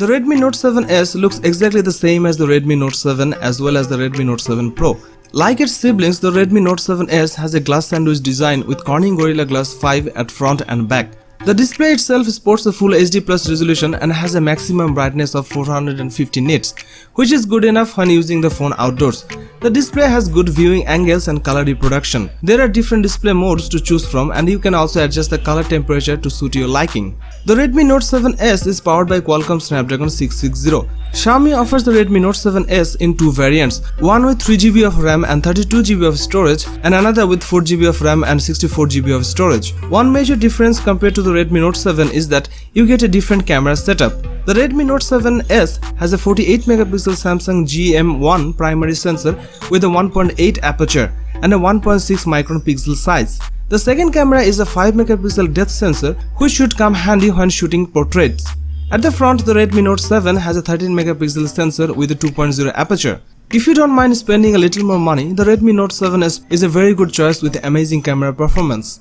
Redmi Note 7s looks exactly the same as the Redmi Note 7 as well as the Redmi Note 7 Pro. Like its siblings, the Redmi Note 7s has a glass sandwich design with Corning Gorilla Glass 5 at front and back. The display itself sports a full HD Plus resolution and has a maximum brightness of 450 nits, which is good enough when using the phone outdoors. The display has good viewing angles and color reproduction. There are different display modes to choose from, and you can also adjust the color temperature to suit your liking. The Redmi Note 7s is powered by Qualcomm Snapdragon 660. Xiaomi offers the Redmi Note 7s in two variants, one with 3GB of RAM and 32GB of storage and another with 4GB of RAM and 64GB of storage. One major difference compared to the Redmi Note 7 is that you get a different camera setup. The Redmi Note 7s has a 48MP Samsung GM1 primary sensor with a 1.8 aperture and a 1.6 micron pixel size. The second camera is a 5MP depth sensor, which should come handy when shooting portraits. At the front, the Redmi Note 7 has a 13MP sensor with a 2.0 aperture. If you don't mind spending a little more money, the Redmi Note 7s is a very good choice with amazing camera performance.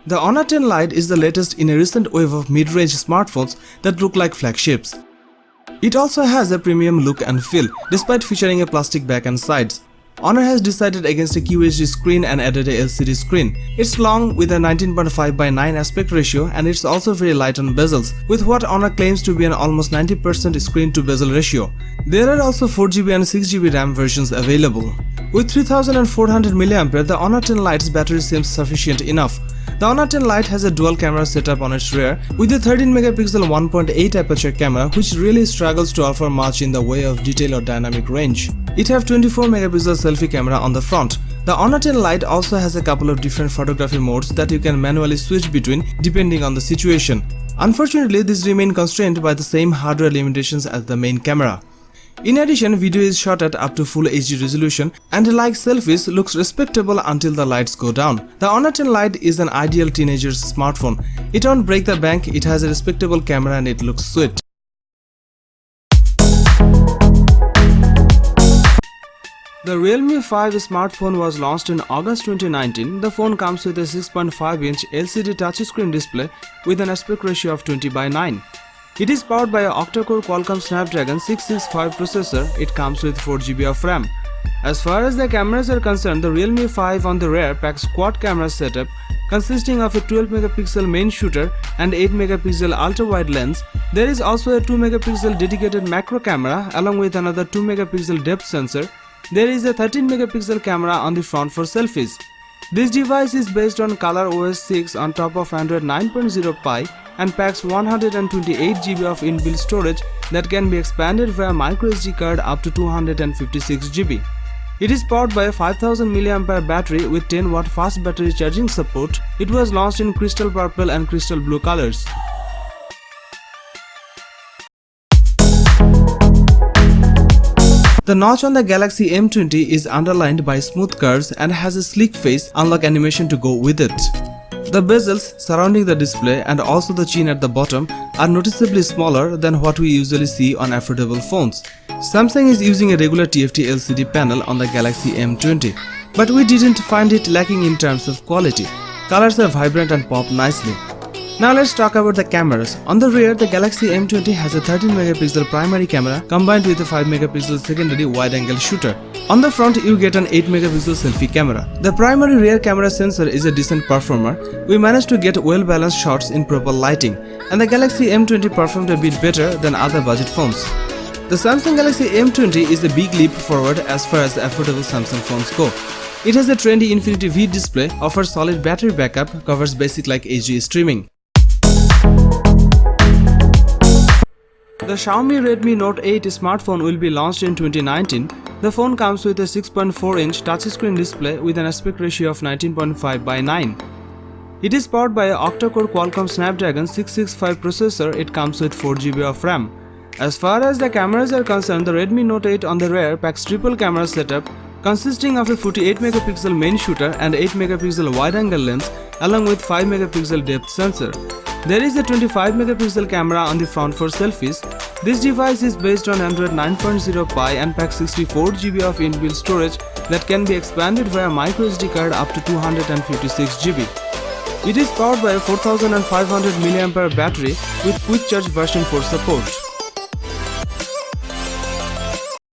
The Honor 10 Lite is the latest in a recent wave of mid-range smartphones that look like flagships. It also has a premium look and feel, despite featuring a plastic back and sides. Honor has decided against a QHD screen and added a LCD screen. It's long with a 19.5:9 aspect ratio, and it's also very light on bezels, with what Honor claims to be an almost 90% screen to bezel ratio. There are also 4GB and 6GB RAM versions available. With 3400 mAh, the Honor 10 Lite's battery seems sufficient enough. The Honor 10 Lite has a dual camera setup on its rear with a 13MP 1.8 aperture camera, which really struggles to offer much in the way of detail or dynamic range. It has 24MP selfie camera on the front. The Honor 10 Lite also has a couple of different photography modes that you can manually switch between depending on the situation. Unfortunately, these remain constrained by the same hardware limitations as the main camera. In addition, video is shot at up to full HD resolution and like selfies looks respectable until the lights go down. The Honor 10 Lite is an ideal teenager's smartphone. It won't break the bank, it has a respectable camera and it looks sweet. The Realme 5 smartphone was launched in August 2019. The phone comes with a 6.5-inch LCD touchscreen display with an aspect ratio of 20:9. It is powered by an octa-core Qualcomm Snapdragon 665 processor. It comes with 4GB of RAM. As far as the cameras are concerned, the Realme 5 on the rear packs quad camera setup consisting of a 12MP main shooter and 8MP ultra-wide lens. There is also a 2MP dedicated macro camera along with another 2MP depth sensor. There is a 13MP camera on the front for selfies. This device is based on ColorOS 6 on top of Android 9.0 Pie and packs 128GB of inbuilt storage that can be expanded via microSD card up to 256GB. It is powered by a 5000 mAh battery with 10W fast battery charging support. It was launched in crystal purple and crystal blue colors. The notch on the Galaxy M20 is underlined by smooth curves and has a sleek face unlock animation to go with it. The bezels surrounding the display and also the chin at the bottom are noticeably smaller than what we usually see on affordable phones. Samsung is using a regular TFT LCD panel on the Galaxy M20, but we didn't find it lacking in terms of quality. Colors are vibrant and pop nicely. Now let's talk about the cameras. On the rear, the Galaxy M20 has a 13MP primary camera combined with a 5MP secondary wide-angle shooter. On the front, you get an 8MP selfie camera. The primary rear camera sensor is a decent performer. We managed to get well-balanced shots in proper lighting, and the Galaxy M20 performed a bit better than other budget phones. The Samsung Galaxy M20 is a big leap forward as far as the affordable Samsung phones go. It has a trendy Infinity V display, offers solid battery backup, covers basic like HD streaming. The Xiaomi Redmi Note 8 smartphone will be launched in 2019. The phone comes with a 6.4-inch touchscreen display with an aspect ratio of 19.5:9. It is powered by an octa-core Qualcomm Snapdragon 665 processor. It comes with 4GB of RAM. As far as the cameras are concerned, the Redmi Note 8 on the rear packs triple camera setup consisting of a 48MP main shooter and 8MP wide-angle lens along with 5MP depth sensor. There is a 25MP camera on the front for selfies. This device is based on Android 9.0 Pie and packs 64GB of inbuilt storage that can be expanded via microSD card up to 256GB. It is powered by a 4500 mAh battery with quick charge version 4 support.